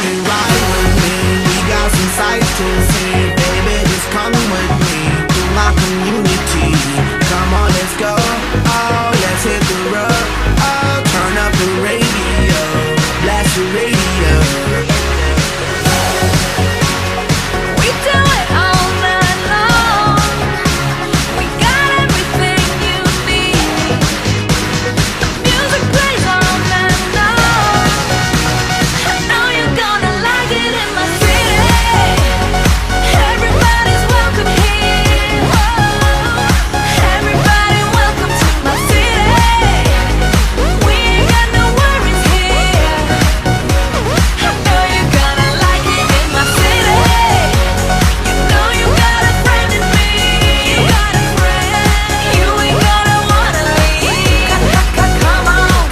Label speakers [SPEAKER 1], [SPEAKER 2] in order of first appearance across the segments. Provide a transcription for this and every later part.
[SPEAKER 1] it ride with me. We got some sights to see. Baby, just come with me to my community. Come on, let's go. Oh, let's hit the road. Oh, turn up the radio. Blast the radio.
[SPEAKER 2] We do it all night long. We got everything you need. The music plays all night long. I know you're gonna like it in my city. Everybody's welcome here. Whoa. Everybody welcome to my city. We ain't got no worries here. I know you're gonna like it in my city. You know you got a friend in me. You got a friend. You ain't gonna wanna leave. Come on,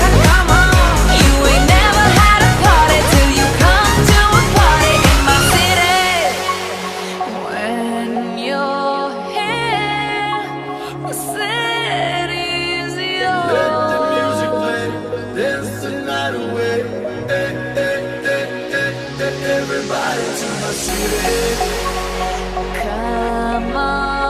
[SPEAKER 2] come on. You ain't never had a party till you come to a party in my city. When you're here, the city's yours.
[SPEAKER 3] Let the music play, dance the night away. Hey, hey, hey, hey, hey, everybody to my city.
[SPEAKER 2] Come on.